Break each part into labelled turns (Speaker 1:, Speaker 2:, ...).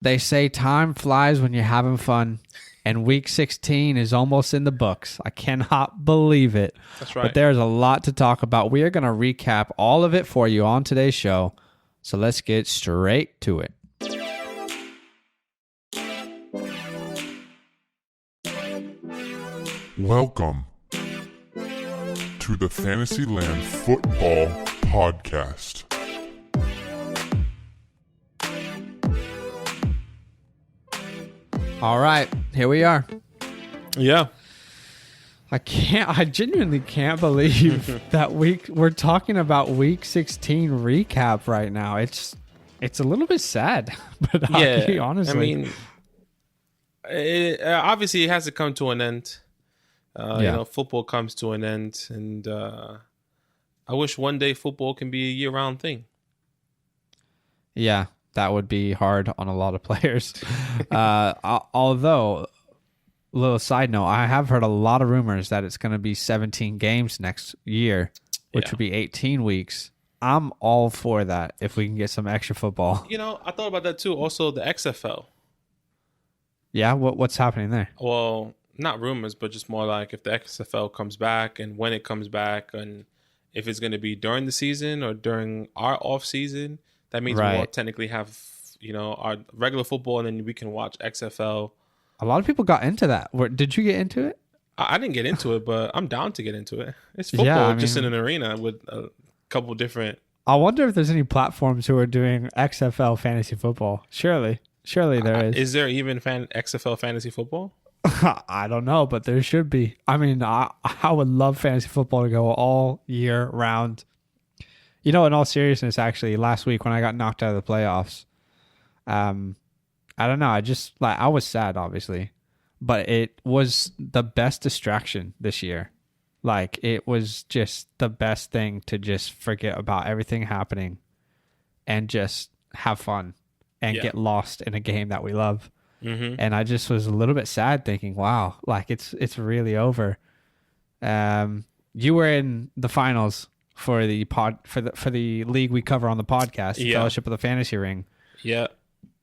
Speaker 1: They say time flies when you're having fun, and Week 16 is almost in the books. I cannot believe it.
Speaker 2: That's right.
Speaker 1: But there's a lot to talk about. We are going to recap all of it for you on today's show. So let's get straight to it.
Speaker 3: Welcome to the FantasyLand Football Podcast.
Speaker 1: All right, here we are.
Speaker 2: Yeah.
Speaker 1: I genuinely can't believe that we're talking about Week 16 recap right now. It's a little bit sad, but honestly.
Speaker 2: I mean, obviously it has to come to an end. Football comes to an end, and I wish one day football can be a year-round thing.
Speaker 1: Yeah, that would be hard on a lot of players. Although, little side note, I have heard a lot of rumors that it's going to be 17 games next year, which would be 18 weeks. I'm all for that if we can get some extra football.
Speaker 2: I thought about that too. Also, the XFL.
Speaker 1: Yeah, what's happening there?
Speaker 2: Well, not rumors, but just more like if the XFL comes back and when it comes back, and if it's going to be during the season or during our off season. That means we'll technically have, our regular football, and then we can watch XFL.
Speaker 1: A lot of people got into that. Did you get into it?
Speaker 2: I didn't get into it, but I'm down to get into it. It's football, just in an arena with a couple different.
Speaker 1: I wonder if there's any platforms who are doing XFL fantasy football. Surely there is.
Speaker 2: Is there even XFL fantasy football?
Speaker 1: I don't know, but there should be. I mean, I would love fantasy football to go all year round. In all seriousness, actually, last week when I got knocked out of the playoffs, I don't know. I was sad, obviously, but it was the best distraction this year. Like, it was just the best thing to just forget about everything happening and just have fun and get lost in a game that we love. Mm-hmm. And I just was a little bit sad thinking, wow, like it's really over. You were in the finals for the for the league we cover on the podcast, Fellowship of the Fantasy Ring.
Speaker 2: Yeah.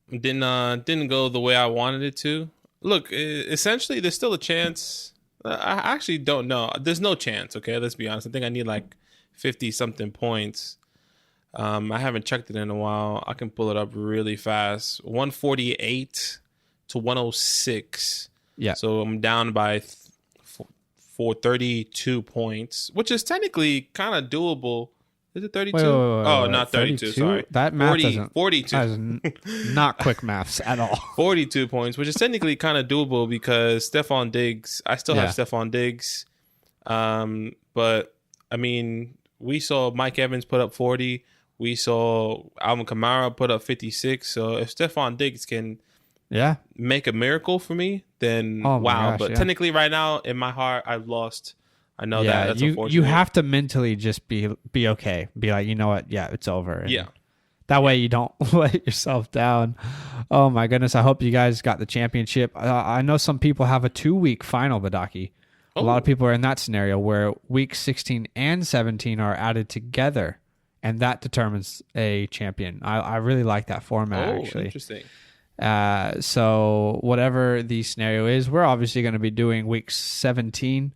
Speaker 2: Didn't go the way I wanted it to. Look, essentially there's still a chance. I actually don't know. There's no chance, okay? Let's be honest. I think I need like 50 something points. I haven't checked it in a while. I can pull it up really fast. 148 to 106. Yeah. So I'm down by for 32 points, which is technically kind of doable. Is it 32? Wait, not 32. Sorry.
Speaker 1: That math
Speaker 2: 42.
Speaker 1: That is not quick maths at all.
Speaker 2: 42 points, which is technically kind of doable because Stephon Diggs, I still have Stephon Diggs. But, I mean, we saw Mike Evans put up 40. We saw Alvin Kamara put up 56. So if Stephon Diggs can make a miracle for me, then but technically right now in my heart I've lost. I know that's unfortunate.
Speaker 1: You have to mentally just be okay. Be like, you know what? Yeah, it's over. And that way you don't let yourself down. Oh my goodness. I hope you guys got the championship. I know some people have a 2-week final, Badaki. A lot of people are in that scenario where week 16 and 17 are added together, and that determines a champion. I really like that format, actually.
Speaker 2: Interesting.
Speaker 1: So whatever the scenario is, we're obviously going to be doing week 17,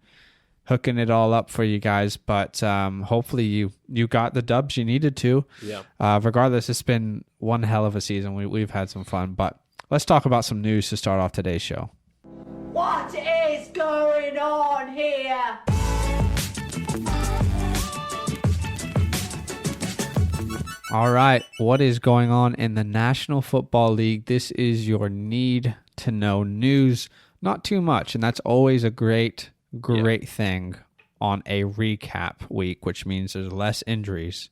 Speaker 1: hooking it all up for you guys. But hopefully you got the dubs you needed to. Yeah. Regardless, it's been one hell of a season. We've had some fun. But let's talk about some news to start off today's show.
Speaker 4: What is going on here?
Speaker 1: All right, what is going on in the National Football League? This is your need to know news. Not too much, and that's always a great thing on a recap week, which means there's less injuries.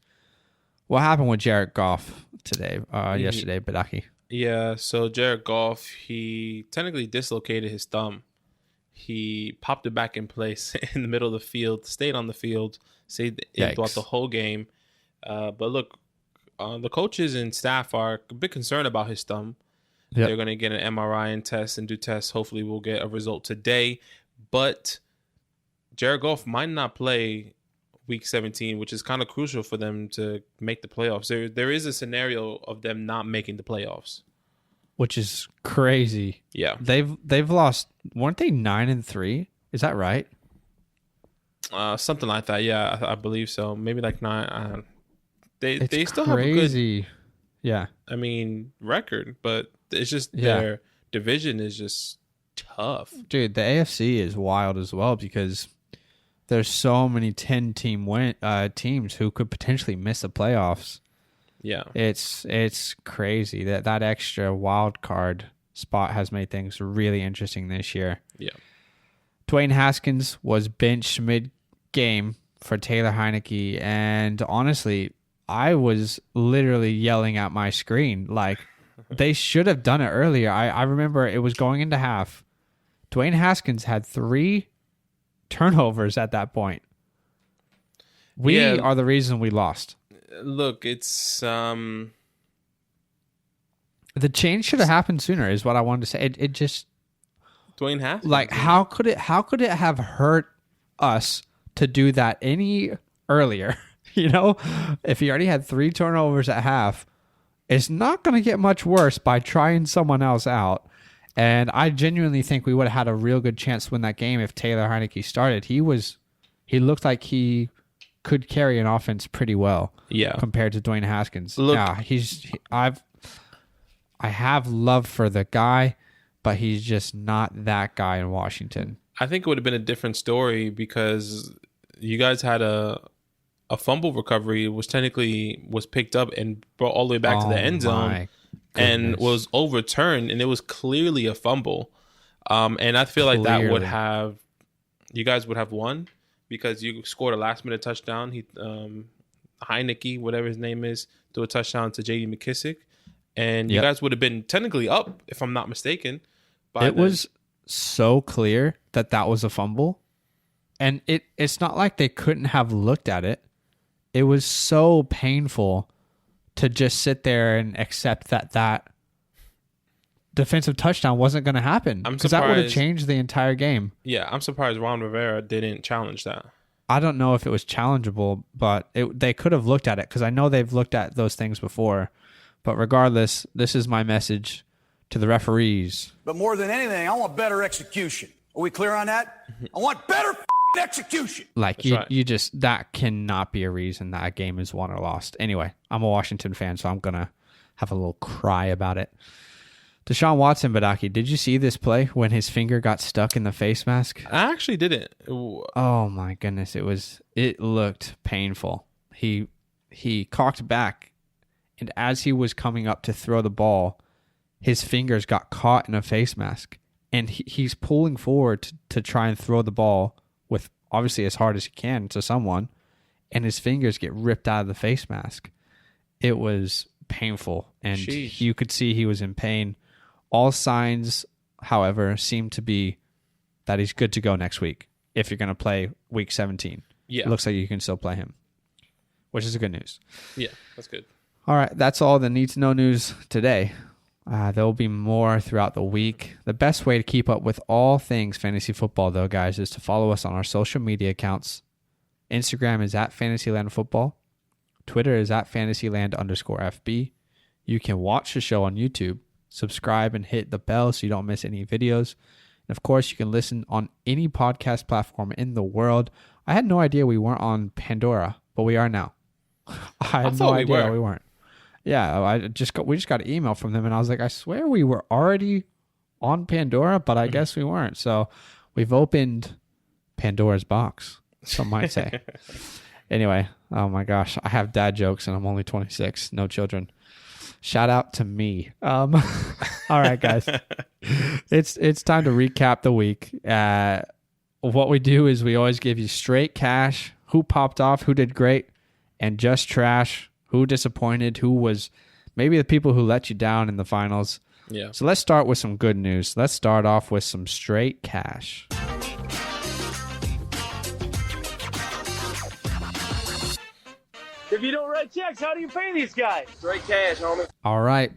Speaker 1: What happened with Jared Goff yesterday, Badaki?
Speaker 2: Yeah, so Jared Goff, he technically dislocated his thumb. He popped it back in place in the middle of the field, stayed on the field, stayed throughout the whole game. But look, the coaches and staff are a bit concerned about his thumb. Yep. They're going to get an MRI and test and do tests. Hopefully we'll get a result today. But Jared Goff might not play week 17, which is kind of crucial for them to make the playoffs. There is a scenario of them not making the playoffs.
Speaker 1: which is crazy.
Speaker 2: Yeah.
Speaker 1: They've lost, weren't they 9-3? Is that right?
Speaker 2: Something like that. Yeah, I believe so. Maybe like 9. They still have a
Speaker 1: crazy.
Speaker 2: good,
Speaker 1: Yeah.
Speaker 2: I mean, record, but it's just their division is just tough.
Speaker 1: Dude, the AFC is wild as well because there's so many 10-team teams who could potentially miss the playoffs.
Speaker 2: Yeah.
Speaker 1: It's crazy that extra wild card spot has made things really interesting this year.
Speaker 2: Yeah.
Speaker 1: Dwayne Haskins was benched mid-game for Taylor Heineke, and honestly, I was literally yelling at my screen like they should have done it earlier. I remember it was going into half. Dwayne Haskins had 3 turnovers at that point. We are the reason we lost.
Speaker 2: Look, it's
Speaker 1: the change should have happened sooner is what I wanted to say. It just
Speaker 2: Dwayne Haskins.
Speaker 1: like how could it have hurt us to do that any earlier? You know, if he already had 3 turnovers at half, it's not going to get much worse by trying someone else out. And I genuinely think we would have had a real good chance to win that game if Taylor Heineke started. He looked like he could carry an offense pretty well.
Speaker 2: Yeah.
Speaker 1: Compared to Dwayne Haskins.
Speaker 2: Look,
Speaker 1: I have love for the guy, but he's just not that guy in Washington.
Speaker 2: I think it would have been a different story because you guys had a fumble recovery was picked up and brought all the way back to the end zone and was overturned, and it was clearly a fumble. And I feel like that would have, you guys would have won because you scored a last minute touchdown. Heineke, whatever his name is, threw a touchdown to J.D. McKissick, and you guys would have been technically up, if I'm not mistaken.
Speaker 1: It was so clear that was a fumble, and it's not like they couldn't have looked at it. It was so painful to just sit there and accept that defensive touchdown wasn't going to happen because that would have changed the entire game.
Speaker 2: Yeah, I'm surprised Ron Rivera didn't challenge that.
Speaker 1: I don't know if it was challengeable, but they could have looked at it because I know they've looked at those things before. But regardless, this is my message to the referees.
Speaker 5: But more than anything, I want better execution. Are we clear on that? I want better execution.
Speaker 1: Like you just, that cannot be a reason that a game is won or lost. Anyway, I'm a Washington fan, so I'm going to have a little cry about it. Deshaun Watson, Badaki, did you see this play when his finger got stuck in the face mask?
Speaker 2: I actually didn't.
Speaker 1: Oh my goodness, it looked painful. He cocked back, and as he was coming up to throw the ball, his fingers got caught in a face mask, and he's pulling forward to try and throw the ball with obviously as hard as he can to someone, and his fingers get ripped out of the face mask. It was painful, and you could see he was in pain. All signs, however, seem to be that he's good to go next week if you're going to play week 17.
Speaker 2: Yeah.
Speaker 1: It looks like you can still play him, which is good news.
Speaker 2: Yeah, that's good.
Speaker 1: All right, that's all the need-to-know news today. There will be more throughout the week. The best way to keep up with all things fantasy football, though, guys, is to follow us on our social media accounts. Instagram is at FantasyLand Football. Twitter is at FantasyLand_FB. You can watch the show on YouTube. Subscribe and hit the bell so you don't miss any videos. And of course, you can listen on any podcast platform in the world. I had no idea we weren't on Pandora, but we are now. I had no idea we weren't. Yeah, we just got an email from them, and I was like, I swear we were already on Pandora, but I guess we weren't. So we've opened Pandora's box, some might say. Anyway, oh my gosh, I have dad jokes, and I'm only 26, no children. Shout out to me. All right, guys. It's time to recap the week. What we do is we always give you straight cash, who popped off, who did great, and just trash, who disappointed, who was maybe the people who let you down in the finals.
Speaker 2: Yeah.
Speaker 1: So let's start with some good news. Let's start off with some straight cash.
Speaker 6: If you don't write checks, how do you pay these guys? Straight cash, homie.
Speaker 1: All right.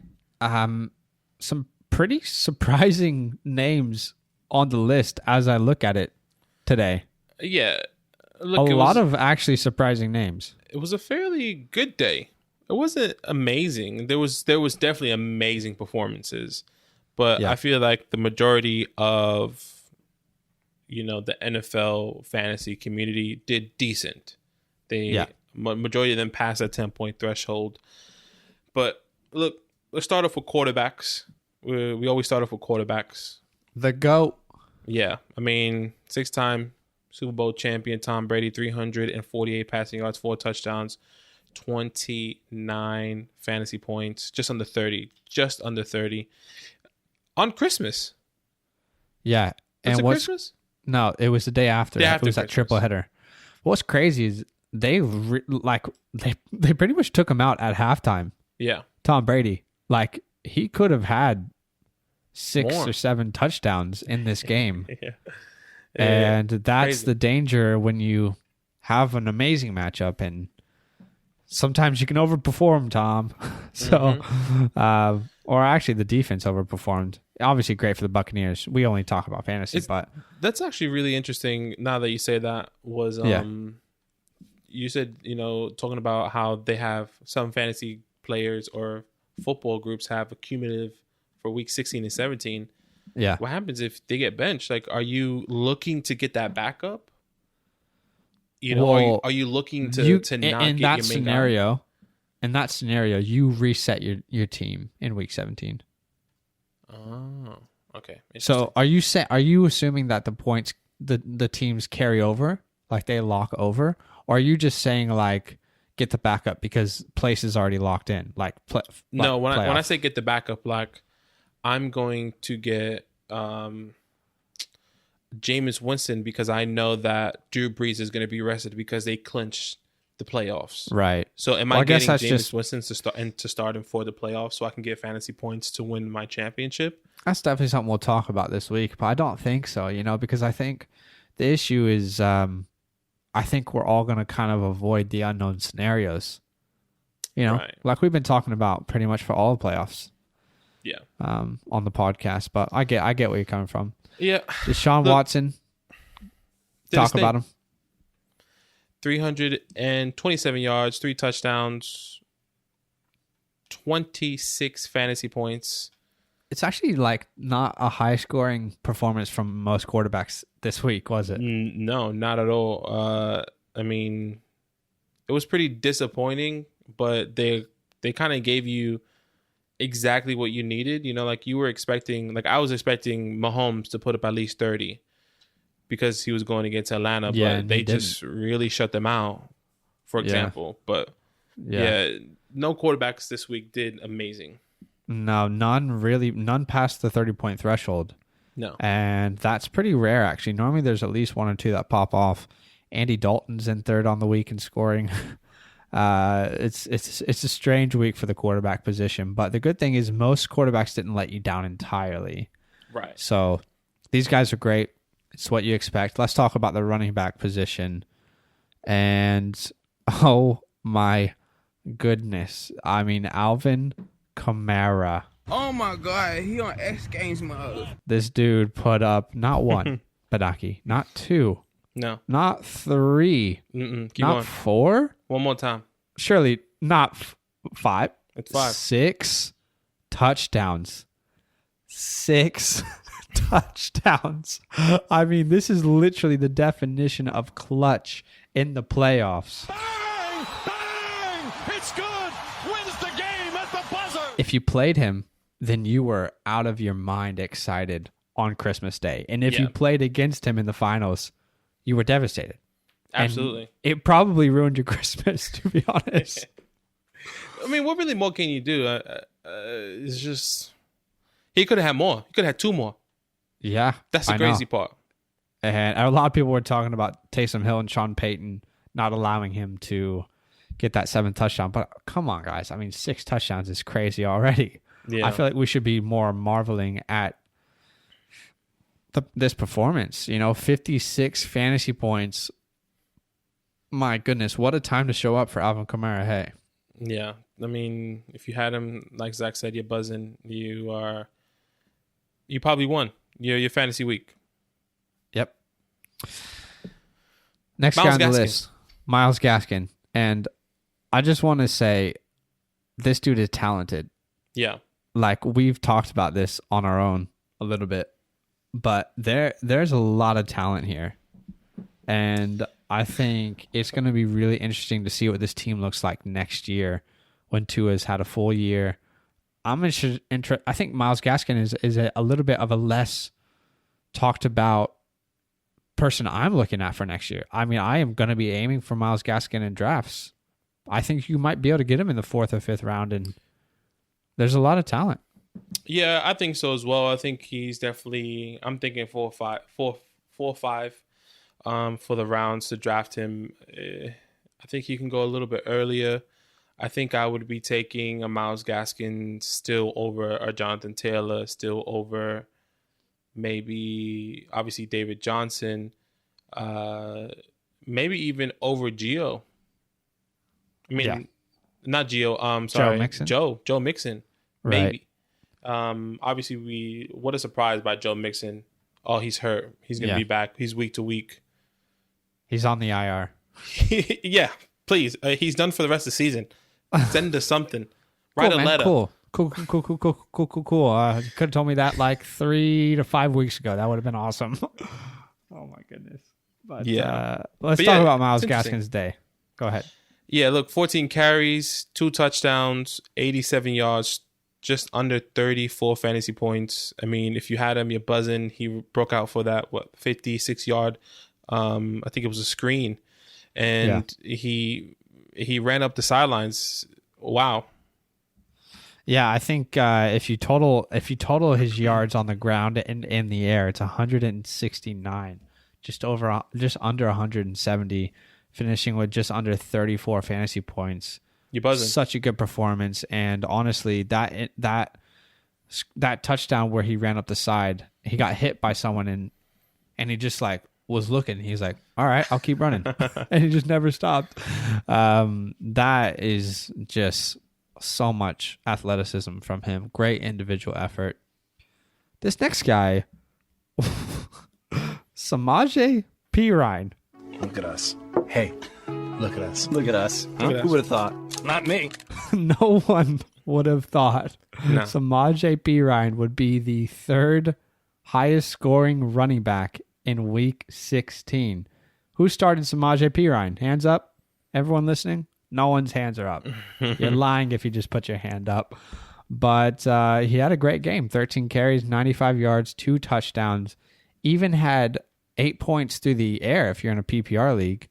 Speaker 1: Some pretty surprising names on the list as I look at it today.
Speaker 2: Yeah. Look,
Speaker 1: a lot of actually surprising names.
Speaker 2: It was a fairly good day it wasn't amazing. There was definitely amazing performances, but I feel like the majority of the NFL fantasy community did decent. Majority of them passed that 10-point threshold. But look, let's start off with quarterbacks. We always start off with quarterbacks.
Speaker 1: The GOAT.
Speaker 2: Yeah, I mean, 6-time Super Bowl champion Tom Brady, 348 passing yards, 4 touchdowns, 29 fantasy points, just under 30 on Christmas.
Speaker 1: Yeah,
Speaker 2: Was it Christmas?
Speaker 1: No, it was the day after. It was that
Speaker 2: Christmas.
Speaker 1: triple header. What's crazy is they pretty much took him out at halftime.
Speaker 2: Yeah,
Speaker 1: Tom Brady, like he could have had 6
Speaker 2: More.
Speaker 1: or 7 touchdowns in this game.
Speaker 2: yeah.
Speaker 1: And that's
Speaker 2: Crazy.
Speaker 1: the danger when you have an amazing matchup, and sometimes you can overperform, Tom. So, or actually the defense overperformed. Obviously great for the Buccaneers. We only talk about fantasy, but
Speaker 2: That's actually really interesting. Now that you say that, was you said talking about how they have some fantasy players or football groups have a cumulative for week 16 and 17.
Speaker 1: yeah.
Speaker 2: What happens if they get benched? Like, are you looking to get that backup?
Speaker 1: Well,
Speaker 2: are you looking to not
Speaker 1: in
Speaker 2: get
Speaker 1: that
Speaker 2: your main
Speaker 1: scenario?
Speaker 2: guy?
Speaker 1: In that scenario, you reset your team in week 17.
Speaker 2: Oh, okay.
Speaker 1: So are you assuming that the points the teams carry over, like they lock over, or are you just saying like get the backup because place is already locked in?
Speaker 2: No, when I
Speaker 1: playoff?
Speaker 2: say get the backup, like I'm going to get Jameis Winston because I know that Drew Brees is going to be rested because they clinched the playoffs.
Speaker 1: Right.
Speaker 2: So am
Speaker 1: Well,
Speaker 2: I
Speaker 1: I guess
Speaker 2: getting
Speaker 1: that's
Speaker 2: Jameis
Speaker 1: just-
Speaker 2: Winston to start him for the playoffs so I can get fantasy points to win my championship?
Speaker 1: That's definitely something we'll talk about this week, but I don't think so, because I think the issue is I think we're all going to kind of avoid the unknown scenarios.
Speaker 2: Right.
Speaker 1: Like we've been talking about pretty much for all the playoffs
Speaker 2: Yeah.
Speaker 1: on the podcast, but I get where you're coming from.
Speaker 2: Yeah.
Speaker 1: Deshaun
Speaker 2: Look,
Speaker 1: Watson,
Speaker 2: did his
Speaker 1: talk about him.
Speaker 2: 327 yards, 3 touchdowns, 26 fantasy points.
Speaker 1: It's actually like not a high scoring performance from most quarterbacks this week, was it?
Speaker 2: No, not at all. I mean, it was pretty disappointing, but they kind of gave you exactly what you needed. Like you were expecting, like I was expecting Mahomes to put up at least 30 because he was going against Atlanta,
Speaker 1: Yeah,
Speaker 2: but
Speaker 1: and
Speaker 2: they
Speaker 1: he didn't.
Speaker 2: just really shut them out, for example. But yeah, no quarterbacks this week did amazing.
Speaker 1: No, none past the 30-point threshold.
Speaker 2: No.
Speaker 1: And that's pretty rare, actually. Normally there's at least 1 or 2 that pop off. Andy Dalton's in third on the week in scoring. It's a strange week for the quarterback position, but the good thing is most quarterbacks didn't let you down entirely.
Speaker 2: Right.
Speaker 1: So these guys are great. It's what you expect. Let's talk about the running back position. And oh my goodness. I mean, Alvin Kamara.
Speaker 7: Oh my God, he on X Games mode.
Speaker 1: This dude put up not 1, Badaki, not 2,
Speaker 2: No.
Speaker 1: not 3,
Speaker 2: Keep
Speaker 1: not
Speaker 2: going.
Speaker 1: 4,
Speaker 2: One more time.
Speaker 1: surely not 5.
Speaker 2: It's 5.
Speaker 1: 6 touchdowns. 6 touchdowns. I mean, this is literally the definition of clutch in the playoffs.
Speaker 8: Bang! Bang! It's good! Wins the game at the buzzer!
Speaker 1: If you played him, then you were out of your mind excited on Christmas Day. And if you
Speaker 2: Yeah.
Speaker 1: played against him in the finals, you were devastated. And
Speaker 2: Absolutely.
Speaker 1: it probably ruined your Christmas, to be honest.
Speaker 2: I mean, what really more can you do? It's just he could have had more. He could have had 2 more.
Speaker 1: Yeah.
Speaker 2: That's the
Speaker 1: I know.
Speaker 2: crazy part.
Speaker 1: And a lot of people were talking about Taysom Hill and Sean Payton not allowing him to get that 7th touchdown. But come on, guys. I mean, 6 touchdowns is crazy already.
Speaker 2: Yeah.
Speaker 1: I feel like we should be more marveling at this performance. 56 fantasy points. My goodness, what a time to show up for Alvin Kamara. Hey.
Speaker 2: Yeah. I mean, if you had him, like Zach said, you're buzzing. You probably won your fantasy week.
Speaker 1: Yep. Next
Speaker 2: Myles
Speaker 1: guy on the
Speaker 2: Gaskin.
Speaker 1: list, Myles Gaskin. And I just want to say, this dude is talented.
Speaker 2: Yeah.
Speaker 1: Like, we've talked about this on our own a little bit, but there's a lot of talent here. And I think it's going to be really interesting to see what this team looks like next year when Tua's had a full year. I'm interested. I think Myles Gaskin is a little bit of a less talked about person I'm looking at for next year. I mean, I am going to be aiming for Myles Gaskin in drafts. I think you might be able to get him in the 4th or 5th round, and there's a lot of talent.
Speaker 2: Yeah, I think so as well. I think he's definitely. I'm thinking 4 or 5 for the rounds to draft him. I think he can go a little bit earlier. I think I would be taking a Myles Gaskin still over a Jonathan Taylor, still over maybe obviously David Johnson, maybe even over Gio. I mean, not Gio. Sorry,
Speaker 1: Joe Mixon.
Speaker 2: Joe Mixon,
Speaker 1: Right.
Speaker 2: maybe. Obviously, what a surprise by Joe Mixon. Oh, he's hurt. He's gonna be back. He's week to week.
Speaker 1: He's on the IR.
Speaker 2: Yeah, please. He's done for the rest of the season. Send us something. Write
Speaker 1: Cool,
Speaker 2: a
Speaker 1: man.
Speaker 2: letter.
Speaker 1: Cool. You could have told me that like 3 to 5 weeks ago. That would have been awesome. Oh my goodness. But
Speaker 2: Yeah.
Speaker 1: let's
Speaker 2: But
Speaker 1: talk
Speaker 2: yeah,
Speaker 1: about Myles
Speaker 2: it's interesting.
Speaker 1: Gaskin's day. Go ahead.
Speaker 2: Yeah, look, 14 carries, 2 touchdowns, 87 yards, just under 34 fantasy points. I mean, if you had him, you're buzzing. He broke out for that 56-yard. I think it was a screen, and he ran up the sidelines. Wow.
Speaker 1: Yeah, I think if you total his yards on the ground and in the air, it's 169, just under 170, finishing with just under 34 fantasy points.
Speaker 2: You're buzzing.
Speaker 1: Such a good performance, and honestly, that touchdown where he ran up the side, he got hit by someone and he just like was looking. He's like, "All right, I'll keep running," and he just never stopped. That is just so much athleticism from him. Great individual effort. This next guy, Samaje Perine.
Speaker 9: Look at us. Hey, look at us.
Speaker 10: Look at us.
Speaker 2: Look at us.
Speaker 10: Who would have thought?
Speaker 9: Not me.
Speaker 1: No one would have thought
Speaker 2: No.
Speaker 1: Samaje Perine would be the 3rd highest scoring running back in week 16. Who started Samaje Perine? Hands up. Everyone listening? No one's hands are up. You're lying if you just put your hand up. But he had a great game. 13 carries, 95 yards, 2 touchdowns. Even had 8 points through the air if you're in a PPR league,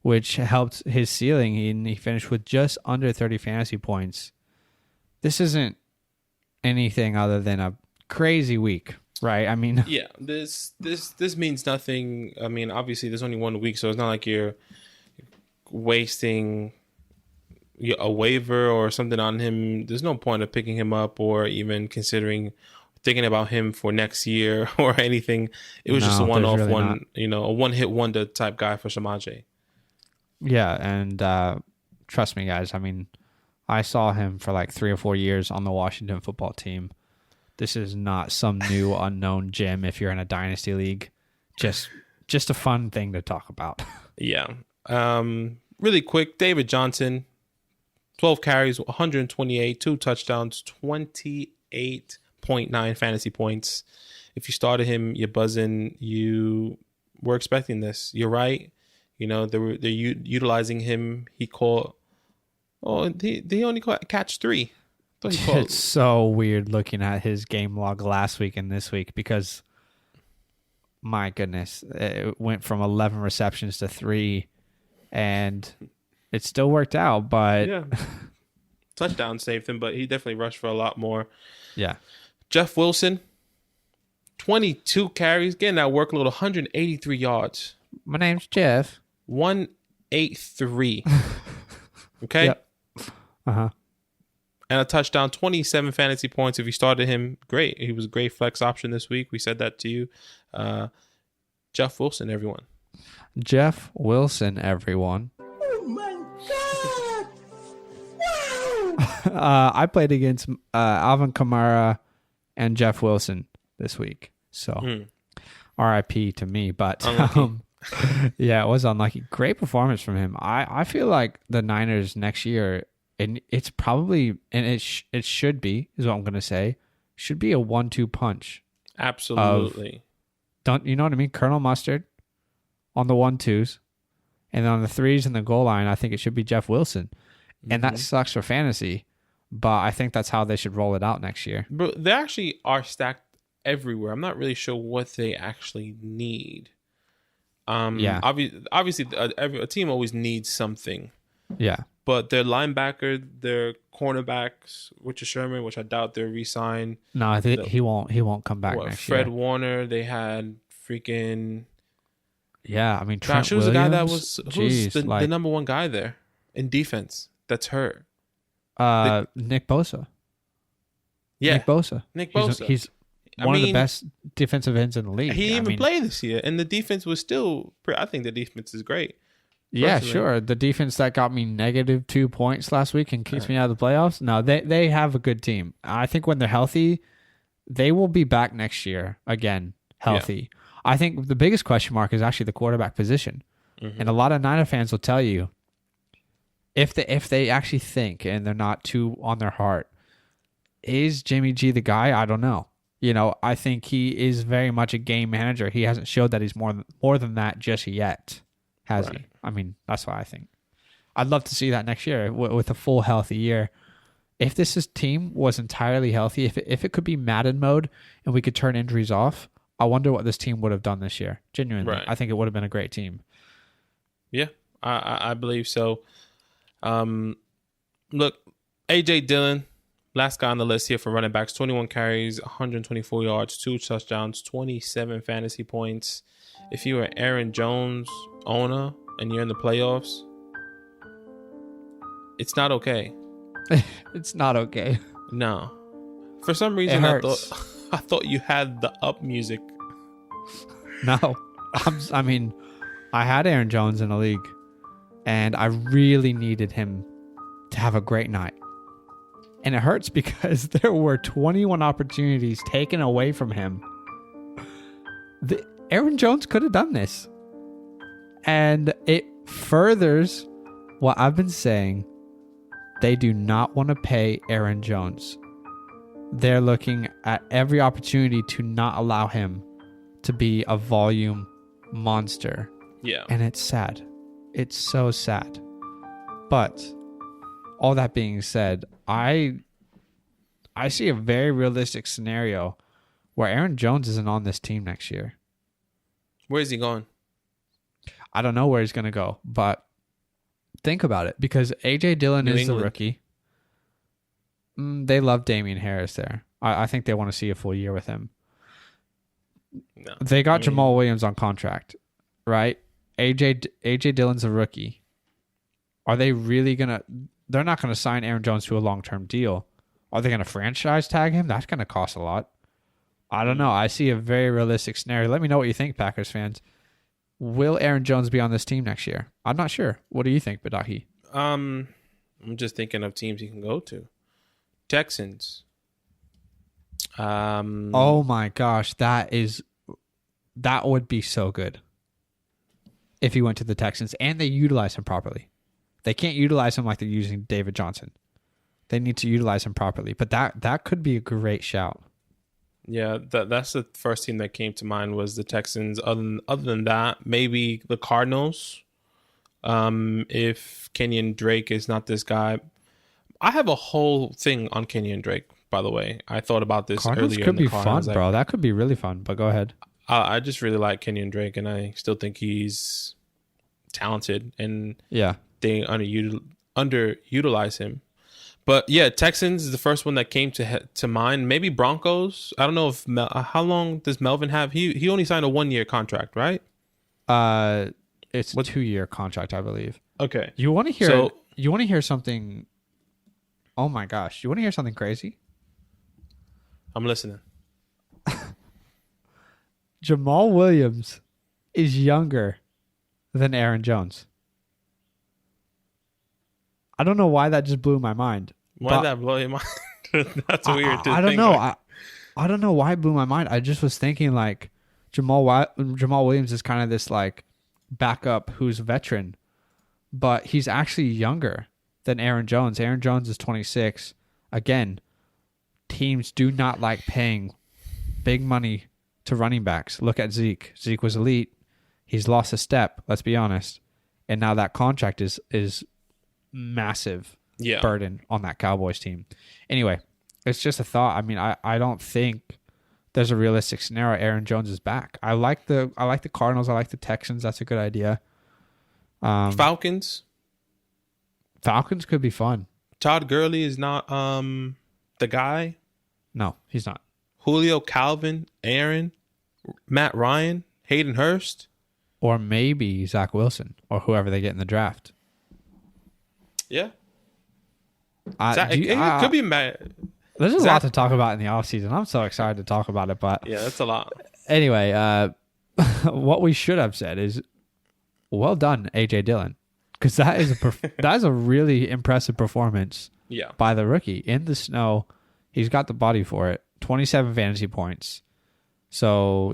Speaker 1: which helped his ceiling. He finished with just under 30 fantasy points. This isn't anything other than a crazy week, right? I mean,
Speaker 2: Yeah, this means nothing. I mean, obviously, there's only 1 week, so it's not like you're wasting a waiver or something on him. There's no point of picking him up or even thinking about him for next year or anything. It was just a one-off,
Speaker 1: really
Speaker 2: a one-hit wonder type guy for Samaje.
Speaker 1: yeah, and trust me, guys. I mean, I saw him for like 3 or 4 years on the Washington football team. This is not some new unknown gem if you're in a dynasty league. Just a fun thing to talk about.
Speaker 2: Yeah. Really quick, David Johnson, 12 carries, 128, 2 touchdowns, 28.9 fantasy points. If you started him, you're buzzing. You were expecting this. You're right. You know, they're utilizing him. He only caught catch 3.
Speaker 1: It's so weird looking at his game log last week and this week because, my goodness, it went from 11 receptions to 3, and it still worked out, but...
Speaker 2: Yeah. Touchdown saved him, but he definitely rushed for a lot more.
Speaker 1: Yeah.
Speaker 2: Jeff Wilson, 22 carries, getting that workload, 183 yards.
Speaker 1: My name's Jeff.
Speaker 2: 183. Okay?
Speaker 1: Yep. Uh-huh.
Speaker 2: And a touchdown, 27 fantasy points. If you started him, great. He was a great flex option this week. We said that to you. Jeff Wilson, everyone.
Speaker 1: Jeff Wilson, everyone.
Speaker 4: Oh my God! Wow!
Speaker 1: I played against Alvin Kamara and Jeff Wilson this week. So, RIP to me. But, yeah, it was unlucky. Great performance from him. I feel like the Niners next year, And it's probably, and it should be, is what I'm going to say, should be a 1-2 punch.
Speaker 2: Absolutely.
Speaker 1: Don't you know what I mean? Colonel Mustard on the 1-2s, and on the 3s and the goal line, I think it should be Jeff Wilson. And that sucks for fantasy, but I think that's how they should roll it out next year.
Speaker 2: But they actually are stacked everywhere. I'm not really sure what they actually need. Obviously, a team always needs something.
Speaker 1: Yeah.
Speaker 2: But their linebacker, their cornerbacks, Richard Sherman, which I doubt they'll re-sign.
Speaker 1: No, he won't come back next year.
Speaker 2: Fred Warner, they had freaking.
Speaker 1: Yeah, I mean, Trent
Speaker 2: who's
Speaker 1: Williams,
Speaker 2: the guy that was the number one guy there in defense? That's hurt.
Speaker 1: Nick Bosa.
Speaker 2: Yeah,
Speaker 1: Nick Bosa. He's one of the best defensive ends in the league.
Speaker 2: He didn't even play this year, and the defense was still. I think the defense is great.
Speaker 1: Yeah, sure. The defense that got me -2 points last week and keeps me out of the playoffs. No, they have a good team. I think when they're healthy, they will be back next year again, healthy. Yeah. I think the biggest question mark is actually the quarterback position. And a lot of Niner fans will tell you, if they actually think, and they're not too on their heart, is Jimmy G the guy? I don't know. You know, I think he is very much a game manager. He hasn't showed that he's more than that just yet. Has he? I mean, that's what I think. I'd love to see that next year with a full healthy year. If this team was entirely healthy, if it could be Madden mode and we could turn injuries off, I wonder what this team would have done this year. Genuinely, I think it would have been a great team.
Speaker 2: Yeah, I believe so. Look, A.J. Dillon, last guy on the list here for running backs, 21 carries, 124 yards, 2 touchdowns, 27 fantasy points. If you are Aaron Jones owner and you're in the playoffs, it's not okay.
Speaker 1: It's not okay.
Speaker 2: No. For some reason, I thought you had the up music.
Speaker 1: No. I mean, I had Aaron Jones in the league, and I really needed him to have a great night. And it hurts because there were 21 opportunities taken away from him. Aaron Jones could have done this. And it furthers what I've been saying. They do not want to pay Aaron Jones. They're looking at every opportunity to not allow him to be a volume monster.
Speaker 2: Yeah.
Speaker 1: And it's sad. It's so sad. But all that being said, I see a very realistic scenario where Aaron Jones isn't on this team next year.
Speaker 2: Where is he going?
Speaker 1: I don't know where he's going to go, but think about it, because A.J. Dillon is the rookie. They love Damian Harris there. I think they want to see a full year with him.
Speaker 2: No,
Speaker 1: they got Jamal Williams on contract, right? A.J. Dillon's a rookie. Are they really going to... They're not going to sign Aaron Jones to a long-term deal. Are they going to franchise tag him? That's going to cost a lot. I don't know. I see a very realistic scenario. Let me know what you think, Packers fans. Will Aaron Jones be on this team next year? I'm not sure. What do you think, Badahi?
Speaker 2: I'm just thinking of teams he can go to. Texans.
Speaker 1: Oh my gosh, that would be so good if he went to the Texans and they utilize him properly. They can't utilize him like they're using David Johnson. They need to utilize him properly. But that could be a great shout.
Speaker 2: Yeah, that's the first team that came to mind was the Texans. Other than that, maybe the Cardinals. If Kenyon Drake is not this guy. I have a whole thing on Kenyon Drake, by the way. I thought about this
Speaker 1: Cardinals
Speaker 2: earlier.
Speaker 1: Could be fun, bro. That could be really fun, but go ahead.
Speaker 2: I just really like Kenyon Drake, and I still think he's talented, and they underutilize him. But yeah, Texans is the first one that came to mind. Maybe Broncos. I don't know if how long does Melvin have? He only signed a 1-year contract, right?
Speaker 1: It's a 2-year contract, I believe.
Speaker 2: Okay.
Speaker 1: You want to hear? You want to hear something? Oh my gosh! You want to hear something crazy?
Speaker 2: I'm listening.
Speaker 1: Jamal Williams is younger than Aaron Jones. I don't know why that just blew my mind.
Speaker 2: Why did that blow your mind? That's weird to think.
Speaker 1: I don't know. I don't know why it blew my mind. I just was thinking like Jamal Williams is kind of this like backup who's veteran, but he's actually younger than Aaron Jones. Aaron Jones is 26. Again, teams do not like paying big money to running backs. Look at Zeke. Zeke was elite. He's lost a step, let's be honest. And now that contract is massive burden on that Cowboys team. Anyway, it's just a thought. I mean, I don't think there's a realistic scenario Aaron Jones is back. I like the Cardinals. I like the Texans. That's a good idea.
Speaker 2: Falcons
Speaker 1: could be fun.
Speaker 2: Todd Gurley is not the guy.
Speaker 1: No, he's not.
Speaker 2: Julio, Calvin, Aaron, Matt Ryan, Hayden Hurst.
Speaker 1: Or maybe Zach Wilson or whoever they get in the draft.
Speaker 2: Yeah. It could be Matt.
Speaker 1: There's a lot to talk about in the offseason. I'm so excited to talk about it. But
Speaker 2: yeah, that's a lot.
Speaker 1: Anyway, what we should have said is, well done, A.J. Dillon. Because that is a really impressive performance by the rookie. In the snow, he's got the body for it. 27 fantasy points. So,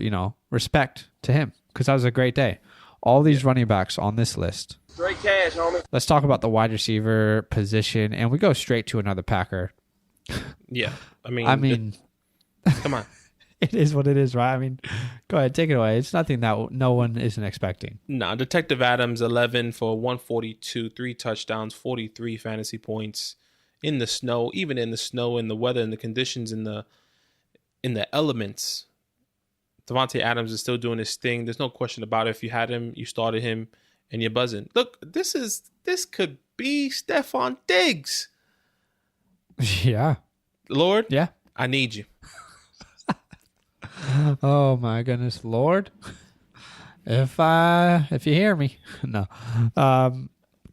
Speaker 1: respect to him. Because that was a great day. All these running backs on this list.
Speaker 6: Straight cash, homie.
Speaker 1: Let's talk about the wide receiver position, and we go straight to another Packer.
Speaker 2: Yeah. I mean, come on.
Speaker 1: It is what it is, right? I mean, go ahead, take it away. It's nothing that no one isn't expecting.
Speaker 2: No, Detective Adams, 11 for 142, 3 touchdowns, 43 fantasy points in the snow, even in the snow, in the weather, in the conditions, in the elements. Devontae Adams is still doing his thing. There's no question about it. If you had him, you started him, and you're buzzing. Look, this could be Stephon Diggs.
Speaker 1: Yeah.
Speaker 2: Lord,
Speaker 1: yeah,
Speaker 2: I need you.
Speaker 1: Oh my goodness, Lord. If you hear me. No.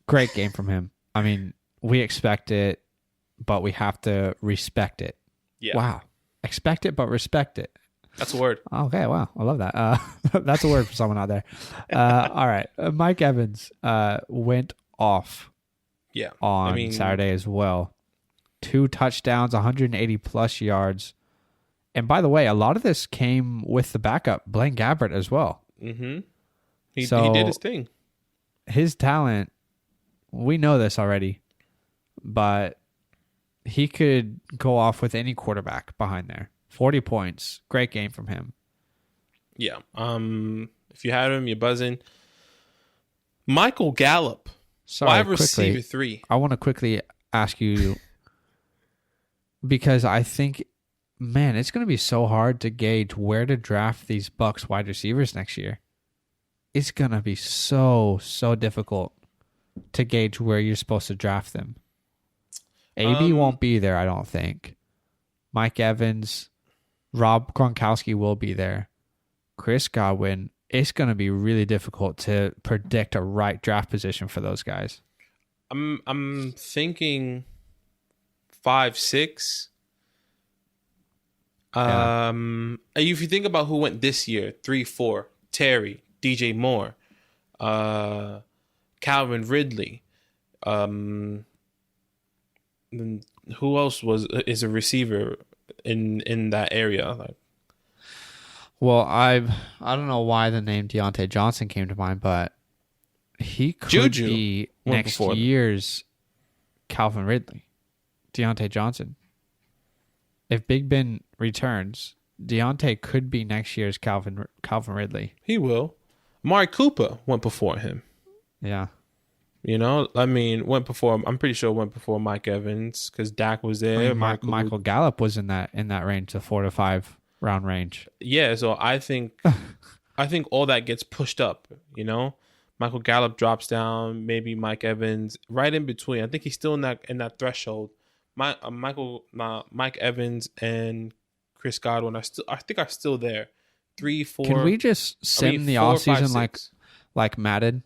Speaker 1: Great game from him. I mean, we expect it, but we have to respect it.
Speaker 2: Yeah.
Speaker 1: Wow. Expect it, but respect it.
Speaker 2: That's a word.
Speaker 1: Okay, wow. I love that. That's a word for someone out there. All right. Mike Evans went off on Saturday as well. 2 touchdowns, 180 plus yards. And by the way, a lot of this came with the backup, Blaine Gabbert, as well.
Speaker 2: Mm-hmm. He did his thing.
Speaker 1: His talent, we know this already, but he could go off with any quarterback behind there. 40 points. Great game from him.
Speaker 2: Yeah. If you had him, you're buzzing. Michael Gallup, wide receiver 3.
Speaker 1: I want to quickly ask you, because I think, man, it's going to be so hard to gauge where to draft these Bucs wide receivers next year. It's going to be so difficult to gauge where you're supposed to draft them. AB won't be there, I don't think. Mike Evans, Rob Gronkowski will be there. Chris Godwin. It's going to be really difficult to predict a right draft position for those guys.
Speaker 2: I'm thinking 5, 6.
Speaker 1: Yeah.
Speaker 2: If you think about who went this year, 3, 4, Terry, DJ Moore, Calvin Ridley, who else is a receiver in that area?
Speaker 1: Well, I don't know why the name Deontay Johnson came to mind, but he could be next year's Calvin Ridley. Deontay Johnson. If Big Ben returns, Deontay could be next year's Calvin Ridley.
Speaker 2: He will. Amari Cooper went before him.
Speaker 1: Yeah.
Speaker 2: Went before. I'm pretty sure went before Mike Evans because Dak was there.
Speaker 1: Michael Gallup was in that range, the 4 to 5 round range.
Speaker 2: Yeah, so I think all that gets pushed up. Michael Gallup drops down. Maybe Mike Evans right in between. I think he's still in that threshold. Mike Evans and Chris Godwin are still there. 3, 4.
Speaker 1: Can we just sim the offseason like Madden,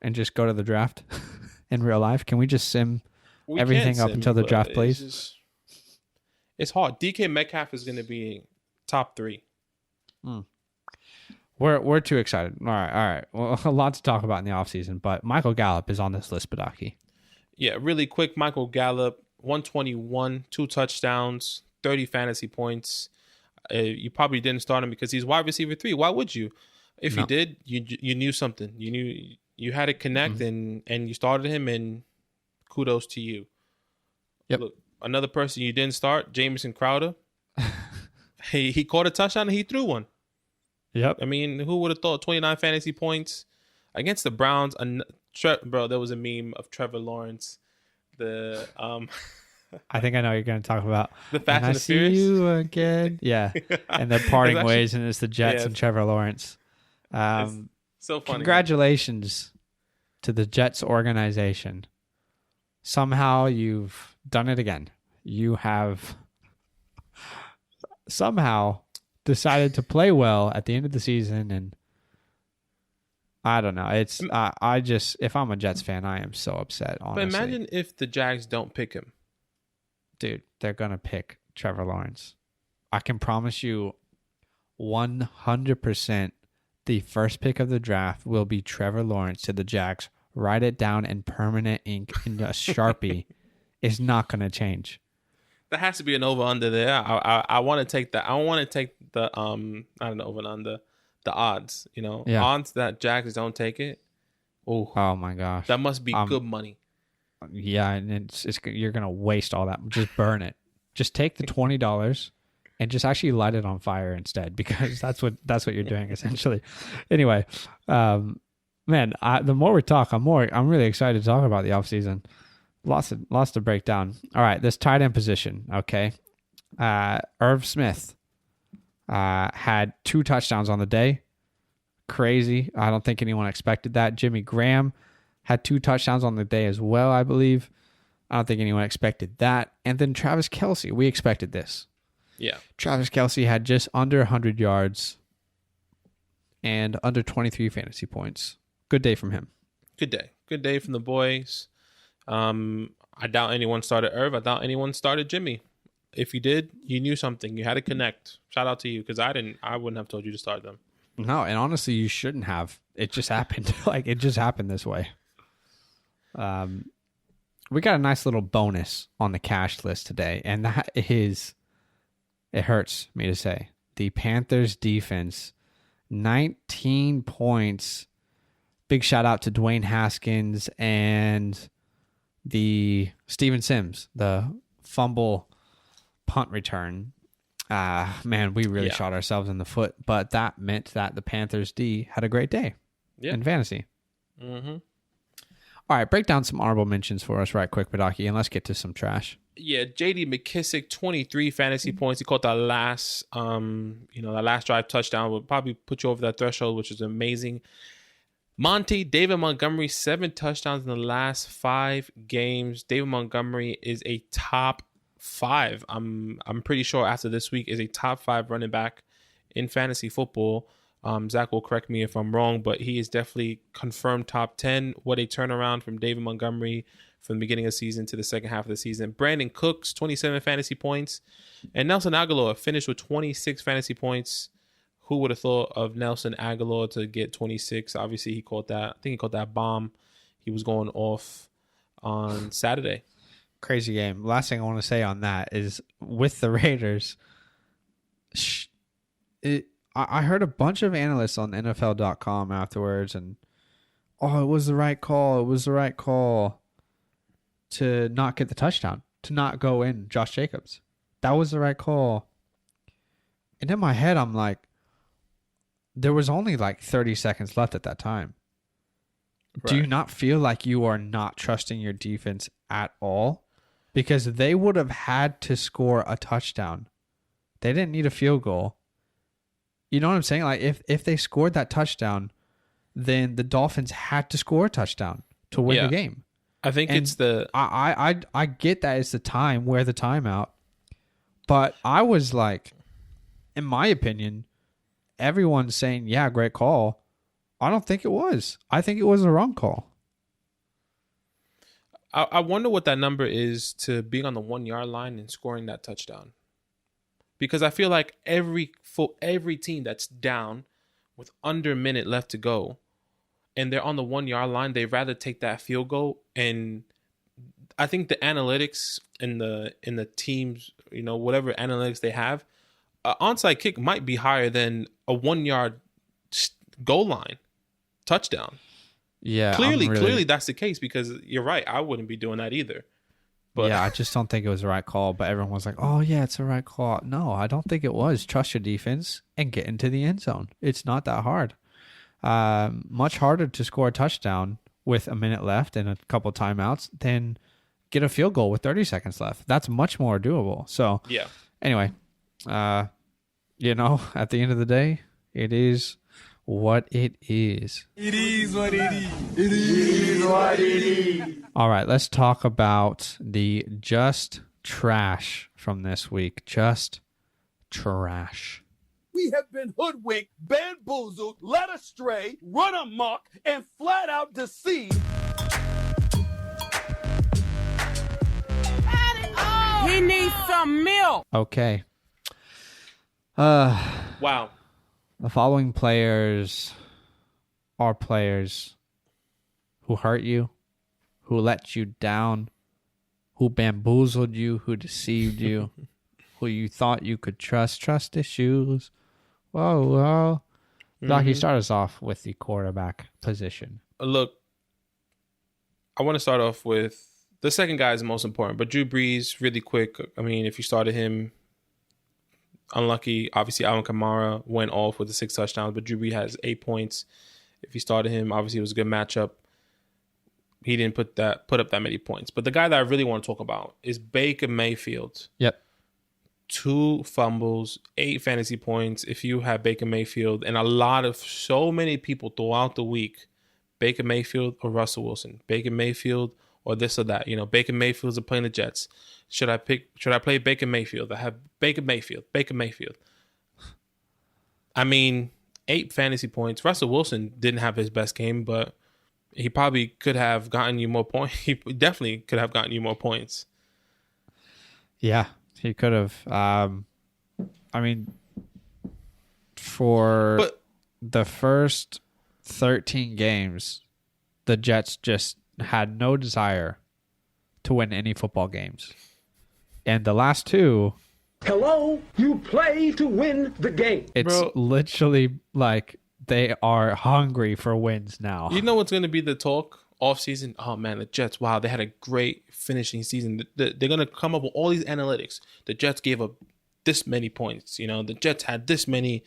Speaker 1: and just go to the draft in real life? Can we just sim everything up until the draft, please?
Speaker 2: It's hard. DK Metcalf is going to be top 3.
Speaker 1: We're too excited. All right. Well, a lot to talk about in the offseason, but Michael Gallup is on this list, Badaki.
Speaker 2: Yeah, really quick. Michael Gallup, 121, 2 touchdowns, 30 fantasy points. You probably didn't start him because he's wide receiver 3. Why would you? If you did, you knew something. You knew you had it connect, and you started him, and kudos to you.
Speaker 1: Yep.
Speaker 2: Look, another person you didn't start, Jamison Crowder. he caught a touchdown and he threw one.
Speaker 1: Yep.
Speaker 2: I mean, who would have thought 29 fantasy points against the Browns? Bro, there was a meme of Trevor Lawrence.
Speaker 1: I think I know what you're going to talk about.
Speaker 2: The Fast and the
Speaker 1: see
Speaker 2: Furious.
Speaker 1: You again. Yeah. And they're parting
Speaker 2: It's
Speaker 1: ways, and it's the Jets and Trevor Lawrence.
Speaker 2: It's so funny.
Speaker 1: Congratulations to the Jets organization. Somehow you've done it again. You have somehow decided to play well at the end of the season, and I don't know. It's I just, if I'm a Jets fan, I am so upset, honestly.
Speaker 2: But imagine if the Jags don't pick him.
Speaker 1: Dude, they're going to pick Trevor Lawrence. I can promise you 100% the first pick of the draft will be Trevor Lawrence to the Jags. Write it down in permanent ink in a Sharpie. It's not going to change.
Speaker 2: That has to be an over under there. I want to take that. I want to take the not an over and under, the odds. You know, odds that Jags don't take it.
Speaker 1: Oh my gosh,
Speaker 2: that must be good money.
Speaker 1: Yeah, and it's you're gonna waste all that. Just burn it. Just take the $20 and just actually light it on fire instead, because that's what you're doing essentially. Anyway, man, the more we talk, I'm really excited to talk about the offseason. Lots to break down. All right, this tight end position. Okay, Irv Smith had 2 touchdowns on the day. Crazy. I don't think anyone expected that. Jimmy Graham had 2 touchdowns on the day as well, I believe. I don't think anyone expected that. And then Travis Kelce, we expected this.
Speaker 2: Yeah.
Speaker 1: Travis Kelce had just under 100 yards and under 23 fantasy points. Good day from him.
Speaker 2: Good day. Good day from the boys. I doubt anyone started Irv. I doubt anyone started Jimmy. If you did, you knew something. You had to connect. Shout out to you, because I wouldn't have told you to start them.
Speaker 1: No, and honestly, you shouldn't have. It just happened. It just happened this way. We got a nice little bonus on the cash list today, and that is, it hurts me to say, the Panthers defense, 19 points. Big shout out to Dwayne Haskins and the Steven Sims, the fumble punt return. Man, we really shot ourselves in the foot, but that meant that the Panthers D had a great day in fantasy.
Speaker 2: Mm-hmm.
Speaker 1: All right, break down some honorable mentions for us right quick, Badaki, and let's get to some trash.
Speaker 2: Yeah, J.D. McKissick, 23 fantasy points. He caught that last drive touchdown. Would probably put you over that threshold, which is amazing. David Montgomery, 7 touchdowns in the last 5 games. David Montgomery is a top 5. I'm pretty sure after this week is a top 5 running back in fantasy football. Zach will correct me if I'm wrong, but he is definitely confirmed top 10. What a turnaround from David Montgomery from the beginning of the season to the second half of the season. Brandon Cooks, 27 fantasy points. And Nelson Aguilar finished with 26 fantasy points. Who would have thought of Nelson Aguilar to get 26? Obviously, he caught that. I think he caught that bomb. He was going off on Saturday.
Speaker 1: Crazy game. Last thing I want to say on that is with the Raiders, I heard a bunch of analysts on NFL.com afterwards, and it was the right call. It was the right call to not get the touchdown, to not go in Josh Jacobs. That was the right call. And in my head, I'm like, there was only like 30 seconds left at that time. Right. Do you not feel like you are not trusting your defense at all? Because they would have had to score a touchdown. They didn't need a field goal. You know what I'm saying? Like if they scored that touchdown, then the Dolphins had to score a touchdown to win the game.
Speaker 2: I think it's the
Speaker 1: I get that it's the time, wear the timeout. But I was like, in my opinion, everyone's saying, yeah, great call. I don't think it was. I think it was the wrong call.
Speaker 2: I wonder what that number is to being on the 1 yard line and scoring that touchdown. Because I feel like every team that's down with under a minute left to go and they're on the 1 yard line, they'd rather take that field goal. And I think the analytics in the teams, whatever analytics they have, an onside kick might be higher than a 1 yard goal line touchdown.
Speaker 1: Yeah,
Speaker 2: clearly that's the case, because you're right. I wouldn't be doing that either. But
Speaker 1: yeah, I just don't think it was the right call. But everyone was like, "Oh yeah, it's the right call." No, I don't think it was. Trust your defense and get into the end zone. It's not that hard. Much harder to score a touchdown with a minute left and a couple timeouts than get a field goal with 30 seconds left. That's much more doable. So
Speaker 2: yeah.
Speaker 1: Anyway, at the end of the day, it is what it is.
Speaker 7: It is what it is.
Speaker 4: It is what it is.
Speaker 1: All right, let's talk about the just trash from this week. Just trash.
Speaker 6: We have been hoodwinked, bamboozled, led astray, run amok, and flat out deceived.
Speaker 7: He needs some milk.
Speaker 1: Okay.
Speaker 2: Wow.
Speaker 1: The following players are players who hurt you, who let you down, who bamboozled you, who deceived you, who you thought you could trust. Trust issues. Whoa. Doc, you start us off with the quarterback position.
Speaker 2: Look, I want to start off with the second guy is the most important, but Drew Brees, really quick. I mean, if you started him, unlucky. Obviously, Alvin Kamara went off with the 6 touchdowns, but Drew Brees has 8 points. If you started him, obviously it was a good matchup. He didn't put up that many points. But the guy that I really want to talk about is Baker Mayfield.
Speaker 1: Yep.
Speaker 2: 2 fumbles, 8 fantasy points. If you have Baker Mayfield, and so many people throughout the week, Baker Mayfield or Russell Wilson, Baker Mayfield or this or that. Baker Mayfield's playing the Jets. Should I play Baker Mayfield? I have Baker Mayfield. I mean, 8 fantasy points. Russell Wilson didn't have his best game, but he probably could have gotten you more points. He definitely could have gotten you more points.
Speaker 1: Yeah, he could have. For the first 13 games, the Jets just had no desire to win any football games. And the last 2...
Speaker 4: Hello, you play to win the game.
Speaker 1: It's literally like they are hungry for wins now.
Speaker 2: You know what's going to be the talk off season? Oh man, the Jets, wow, they had a great finishing season. They're going to come up with all these analytics. The Jets gave up this many points. The Jets had this many,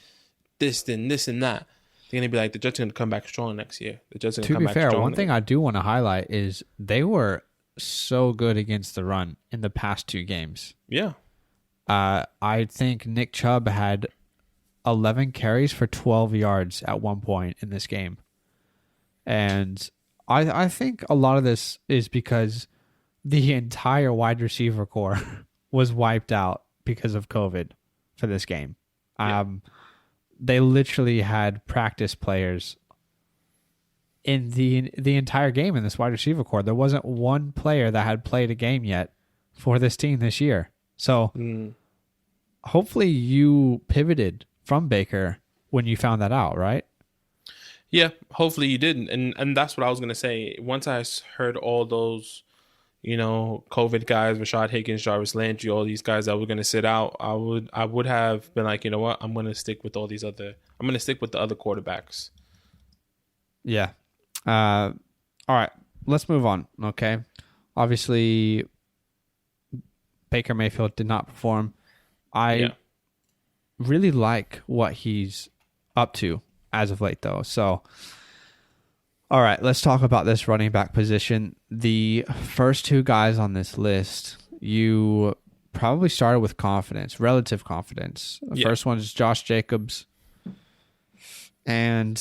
Speaker 2: this and this and that. They're going to be like, the Jets are going to come back strong next year. The Jets are going to come back strong.
Speaker 1: To be fair, one thing I do want to highlight is they were so good against the run in the past 2 games.
Speaker 2: Yeah.
Speaker 1: I think Nick Chubb had 11 carries for 12 yards at one point in this game. And I think a lot of this is because the entire wide receiver core was wiped out because of COVID for this game. Yeah. They literally had practice players in the entire game in this wide receiver core. There wasn't one player that had played a game yet for this team this year. So hopefully you pivoted from Baker when you found that out, right?
Speaker 2: Yeah, hopefully you didn't. And that's what I was going to say. Once I heard all those, COVID guys, Rashad Higgins, Jarvis Landry, all these guys that were going to sit out, I would have been like, you know what? I'm going to stick with the other quarterbacks.
Speaker 1: Yeah. All right, let's move on. Okay. Obviously, Baker Mayfield did not perform. I really like what he's up to as of late, though. So, all right, let's talk about this running back position. The first 2 guys on this list, you probably started with confidence, relative confidence. The first one is Josh Jacobs. And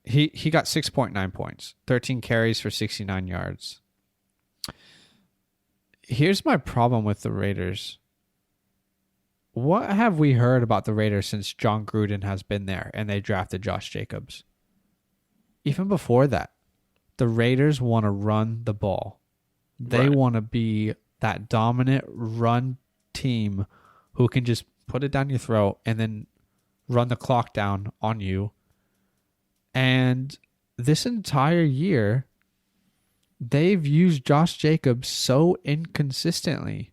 Speaker 1: he got 6.9 points, 13 carries for 69 yards. Here's my problem with the Raiders. What have we heard about the Raiders since John Gruden has been there and they drafted Josh Jacobs? Even before that, the Raiders want to run the ball. They want to be that dominant run team who can just put it down your throat and then run the clock down on you. And this entire year, they've used Josh Jacobs so inconsistently.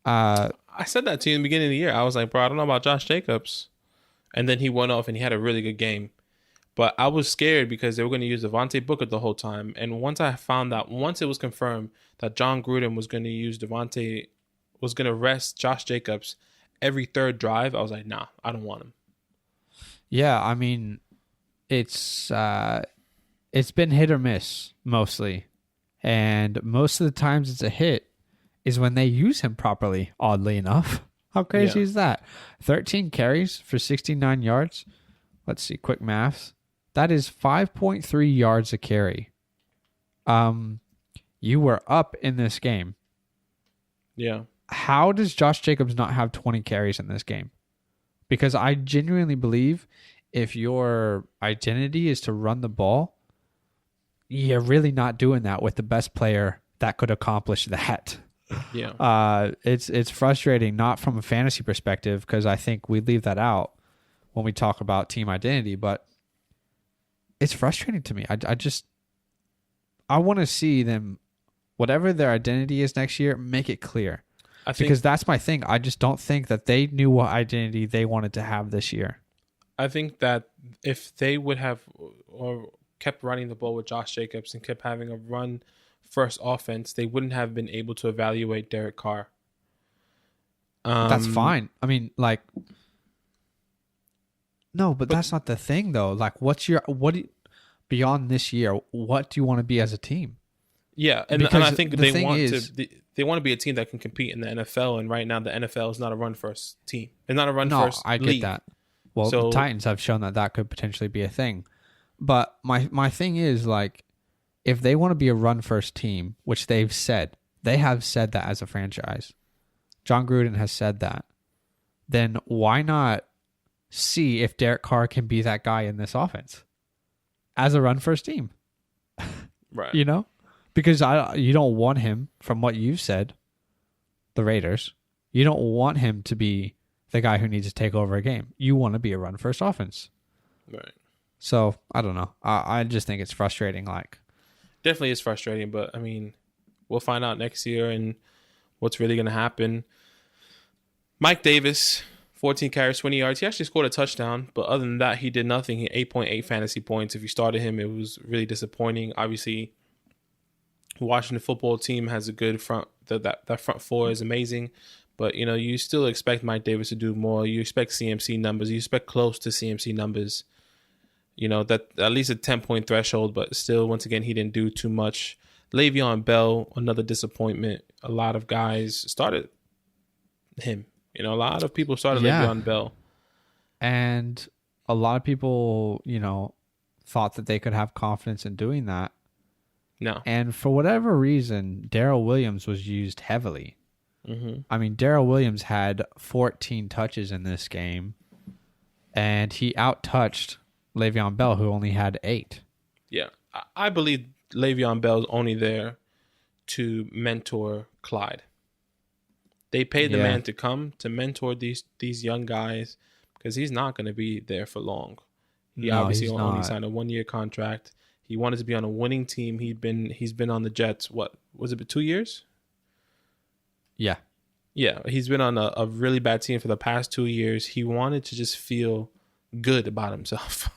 Speaker 2: I said that to you in the beginning of the year. I was like, bro, I don't know about Josh Jacobs. And then he went off and he had a really good game. But I was scared because they were going to use Devontae Booker the whole time. And once I found out, once it was confirmed that John Gruden was going to use was going to rest Josh Jacobs every third drive, I was like, nah, I don't want him.
Speaker 1: Yeah, I mean, it's been hit or miss mostly. And most of the times it's a hit is when they use him properly, oddly enough. How crazy is that? 13 carries for 69 yards. Let's see, quick maths. That is 5.3 yards a carry. You were up in this game.
Speaker 2: Yeah.
Speaker 1: How does Josh Jacobs not have 20 carries in this game? Because I genuinely believe if your identity is to run the ball, you're really not doing that with the best player that could accomplish that.
Speaker 2: Yeah.
Speaker 1: It's frustrating, not from a fantasy perspective, because I think we leave that out when we talk about team identity, but it's frustrating to me. I want to see them, whatever their identity is next year, make it clear. Because that's my thing. I just don't think that they knew what identity they wanted to have this year.
Speaker 2: I think that if they would have or kept running the ball with Josh Jacobs and kept having a run-first offense, they wouldn't have been able to evaluate Derek Carr.
Speaker 1: That's fine. I mean, like, no, but that's not the thing, though. Like, beyond this year, what do you want to be as a team?
Speaker 2: Yeah, and I think they want to be a team that can compete in the NFL, and right now the NFL is not a run-first team. It's not a run-first
Speaker 1: I get
Speaker 2: league.
Speaker 1: that. Well, the Titans have shown that could potentially be a thing. But my thing is, like, if they want to be a run-first team, which they have said that as a franchise, John Gruden has said that, then why not see if Derek Carr can be that guy in this offense as a run-first team?
Speaker 2: Right.
Speaker 1: You know? Because you don't want him, from what you've said, the Raiders, you don't want him to be the guy who needs to take over a game. You want to be a run-first offense.
Speaker 2: Right.
Speaker 1: So, I don't know. I just think it's frustrating. Like,
Speaker 2: definitely is frustrating, but, I mean, we'll find out next year and what's really going to happen. Mike Davis, 14 carries, 20 yards. He actually scored a touchdown, but other than that, he did nothing. He had 8.8 fantasy points. If you started him, it was really disappointing. Obviously, Washington football team has a good front. That front four is amazing, but you still expect Mike Davis to do more. You expect CMC numbers. You expect close to CMC numbers. That at least a 10-point threshold, but still, once again, he didn't do too much. Le'Veon Bell, another disappointment. A lot of guys started him. A lot of people started Le'Veon Bell,
Speaker 1: and a lot of people, thought that they could have confidence in doing that.
Speaker 2: No.
Speaker 1: And for whatever reason, Darrell Williams was used heavily.
Speaker 2: Mm-hmm.
Speaker 1: I mean, Darrell Williams had 14 touches in this game, and he out-touched Le'Veon Bell, who only had 8.
Speaker 2: Yeah. I believe Le'Veon Bell's only there to mentor Clyde. They paid the man to come to mentor these young guys because he's not going to be there for long. He obviously only signed a 1-year contract. He wanted to be on a winning team. He's been on the Jets. What was it? 2 years?
Speaker 1: Yeah.
Speaker 2: Yeah. He's been on a really bad team for the past 2 years. He wanted to just feel good about himself.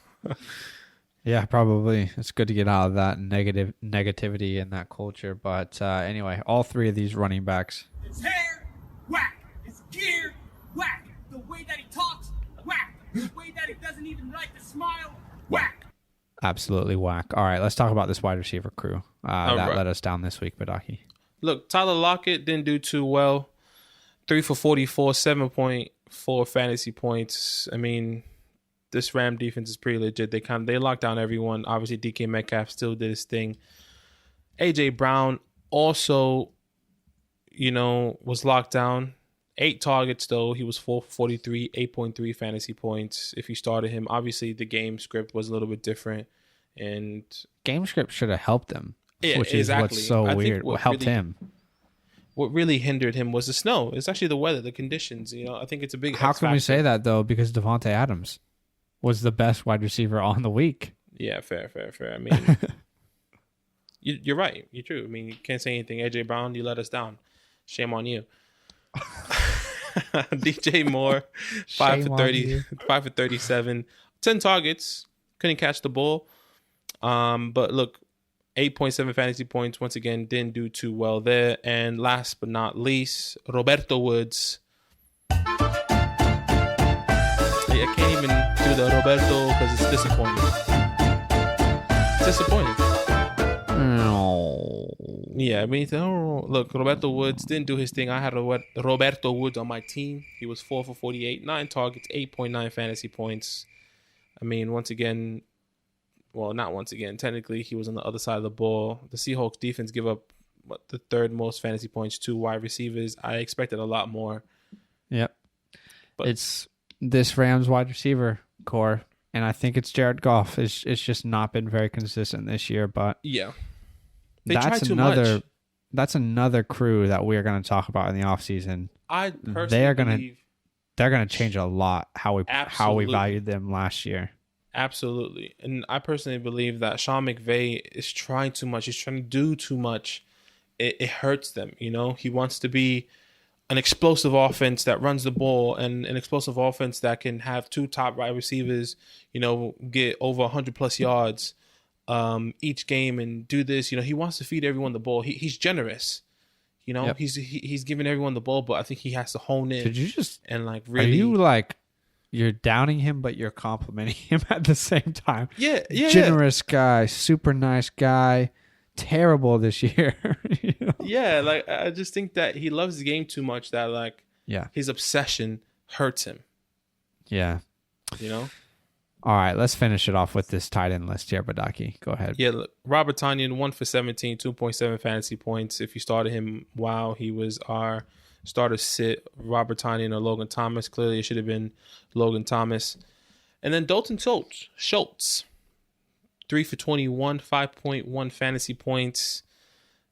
Speaker 1: Yeah, probably. It's good to get out of that negativity in that culture. But anyway, all three of these running backs.
Speaker 7: His hair, whack. His gear, whack. The way that he talks, whack. The way that he doesn't even like to smile, whack.
Speaker 1: Absolutely whack. All right, let's talk about this wide receiver crew that let us down this week, Badaki.
Speaker 2: Look, Tyler Lockett didn't do too well. 3 for 44, 7.4 fantasy points. I mean, this Ram defense is pretty legit. They locked down everyone. Obviously, DK Metcalf still did his thing. AJ Brown also, was locked down. 8 targets, though. He was 4 for 43, 8.3 fantasy points. If you started him, obviously the game script was a little bit different. And
Speaker 1: game script should have helped him, which is
Speaker 2: exactly.
Speaker 1: what's so weird. What helped him?
Speaker 2: What really hindered him was the snow. It's actually the weather, the conditions. I think it's a big.
Speaker 1: How can we say that though? Because Devontae Adams was the best wide receiver on the week.
Speaker 2: Yeah, fair. I mean, you're right. You're true. I mean, you can't say anything. AJ Brown, you let us down. Shame on you. DJ Moore, 5
Speaker 1: Shame
Speaker 2: for
Speaker 1: on
Speaker 2: 30,
Speaker 1: you.
Speaker 2: 5 for 37, 10 targets. Couldn't catch the ball. But look, 8.7 fantasy points. Once again, didn't do too well there. And last but not least, Roberto Woods. I can't even do the Roberto because it's disappointing. It's disappointing.
Speaker 1: No.
Speaker 2: Yeah, I mean, look, Roberto Woods didn't do his thing. I had Roberto Woods on my team. He was 4 for 48, 9 targets, 8.9 fantasy points. I mean, once again, well, not once again. Technically, he was on the other side of the ball. The Seahawks defense give up the third most fantasy points to wide receivers. I expected a lot more.
Speaker 1: Yep.
Speaker 2: But
Speaker 1: It's this Rams wide receiver core, and I think it's Jared Goff. It's just not been very consistent this year, but
Speaker 2: yeah, they try too
Speaker 1: another
Speaker 2: much.
Speaker 1: That's another crew that we're going to talk about in the offseason.
Speaker 2: I personally believe
Speaker 1: they're going to change a lot how we
Speaker 2: Absolutely.
Speaker 1: valued them last year.
Speaker 2: Absolutely. And I personally believe that Sean McVay is trying too much. He's trying to do too much. It hurts them, you know? He wants to be an explosive offense that runs the ball and an explosive offense that can have 2 top wide receivers, you know, get over 100+ yards each game and do this. You know, he wants to feed everyone the ball. He's generous. You know,
Speaker 1: Yep.
Speaker 2: he's giving everyone the ball, but I think he has to hone in.
Speaker 1: Did you just
Speaker 2: and like
Speaker 1: Are
Speaker 2: really
Speaker 1: you like you're downing him, but you're complimenting him at the same time?
Speaker 2: Yeah.
Speaker 1: Generous guy, super nice guy, terrible this year. You know?
Speaker 2: Yeah, like I just think that he loves the game too much that like
Speaker 1: Yeah.
Speaker 2: his obsession hurts him,
Speaker 1: Yeah.
Speaker 2: you know?
Speaker 1: All right, let's finish it off with this tight end list here, Badaki. Go ahead.
Speaker 2: Yeah, look, Robert Tonyan, 1 for 17, 2.7 fantasy points. If you started him, wow, he was our starter sit. Robert Tonyan or Logan Thomas. Clearly it should have been Logan Thomas. And then Dalton Schultz, 3 for 21, 5.1 fantasy points.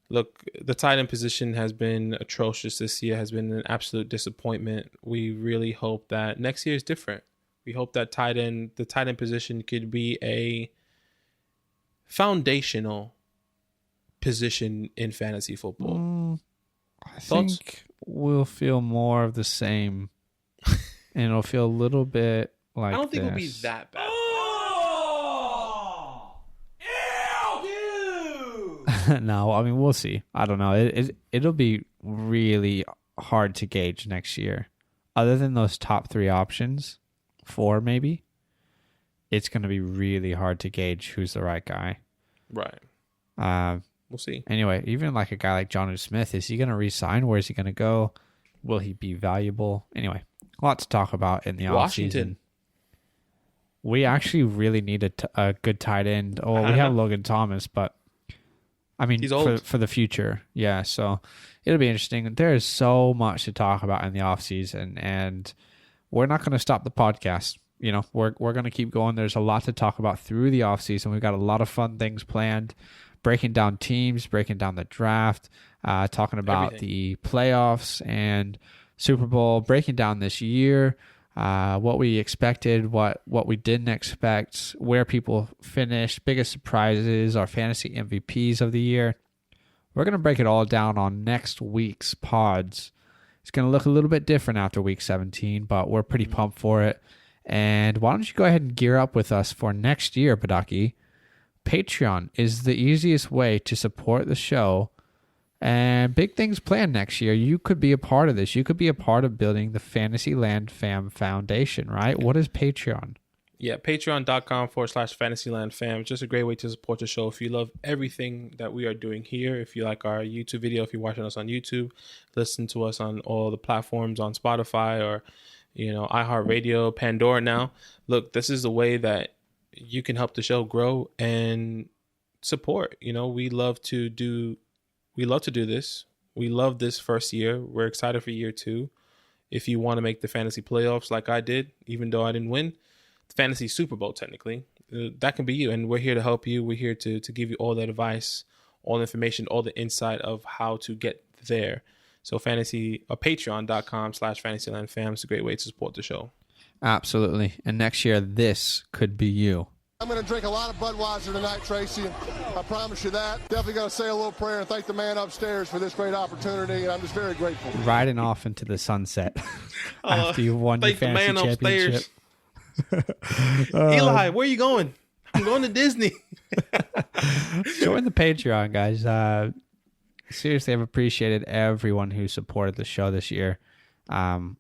Speaker 2: Look, the tight end position has been atrocious this year, has been an absolute disappointment. We really hope that next year is different. We hope that the tight end position could be a foundational position in fantasy football.
Speaker 1: I
Speaker 2: Thoughts?
Speaker 1: think we'll feel more of the same, and it'll feel a little bit like
Speaker 2: I don't think it'll be
Speaker 1: this.
Speaker 2: that bad.
Speaker 1: No, I mean, we'll see. I don't know. It'll be really hard to gauge next year. Other than those top 3 options, 4 maybe, it's going to be really hard to gauge who's the right guy.
Speaker 2: Right. We'll see.
Speaker 1: Anyway, even like a guy like Jonnu Smith, is he going to re-sign? Where is he going to go? Will he be valuable? Anyway, a lot to talk about in the
Speaker 2: Washington.
Speaker 1: offseason. We actually really need a good tight end. Oh, we have Logan Thomas, but I mean,
Speaker 2: He's old.
Speaker 1: for the future. Yeah, so it'll be interesting. There is so much to talk about in the offseason, and we're not going to stop the podcast. You know, we're going to keep going. There's a lot to talk about through the offseason. We've got a lot of fun things planned, breaking down teams, breaking down the draft, talking about
Speaker 2: Everything.
Speaker 1: the playoffs and Super Bowl, breaking down this year, what we expected, what we didn't expect, where people finished, biggest surprises, our fantasy MVPs of the year. We're going to break it all down on next week's pods. It's going to look a little bit different after week 17, but we're pretty pumped for it. And why don't you go ahead and gear up with us for next year, Badaki? Patreon is the easiest way to support the show. And big things planned next year. You could be a part of this. You could be a part of building the FantasyLand Fam Foundation, right? What is Patreon?
Speaker 2: Yeah, patreon.com/FantasyLand Fam. Just a great way to support the show. If you love everything that we are doing here, if you like our YouTube video, if you're watching us on YouTube, listen to us on all the platforms on Spotify or, you know, iHeartRadio, Pandora now. Look, this is the way that you can help the show grow and support. You know, we love to do this. We love this first year. We're excited for year 2. If you want to make the fantasy playoffs like I did, even though I didn't win, the fantasy Super Bowl technically, that can be you. And we're here to help you. We're here to give you all that advice, all the information, all the insight of how to get there. So patreon.com/FantasyLandFam is a great way to support the show.
Speaker 1: Absolutely. And next year, this could be you.
Speaker 10: I'm going to drink a lot of Budweiser tonight, Tracy, and I promise you that. Definitely going to say a little prayer and thank the man upstairs for this great opportunity, and I'm just very grateful.
Speaker 1: Riding off into the sunset after you won your fantasy championship.
Speaker 2: Eli, where are you going? I'm going to Disney.
Speaker 1: Join the Patreon, guys. Seriously, I've appreciated everyone who supported the show this year. Don't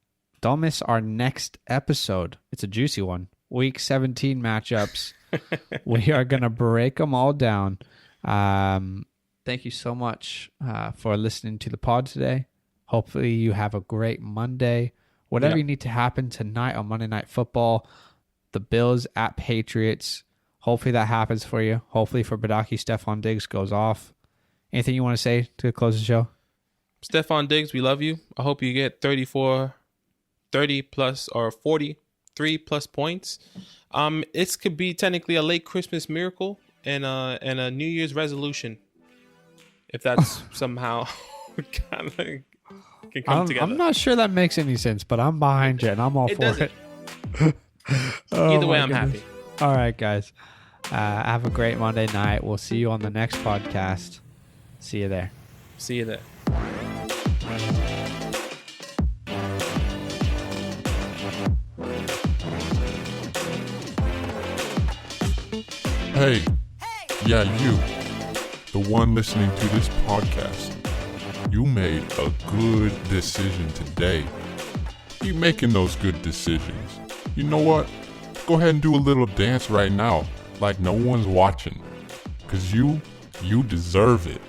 Speaker 1: miss our next episode. It's a juicy one. Week 17 matchups. We are going to break them all down. Thank you so much for listening to the pod today. Hopefully you have a great Monday. Whatever you need to happen tonight on Monday Night Football, the Bills at Patriots. Hopefully that happens for you. Hopefully for Badaki, Stephon Diggs goes off. Anything you want to say to close the show?
Speaker 2: Stephon Diggs, we love you. I hope you get 30 plus or 43 plus points. It could be technically a late Christmas miracle and a New Year's resolution, if that's somehow kind of can come together.
Speaker 1: I'm not sure that makes any sense, but I'm behind you and I'm all for it.
Speaker 2: Either way, I'm happy.
Speaker 1: All right, guys. Have a great Monday night. We'll see you on the next podcast. See you there.
Speaker 2: See you there.
Speaker 3: Hey, yeah, you, the one listening to this podcast, you made a good decision today. Keep making those good decisions. You know what? Go ahead and do a little dance right now, like no one's watching. 'Cause you deserve it.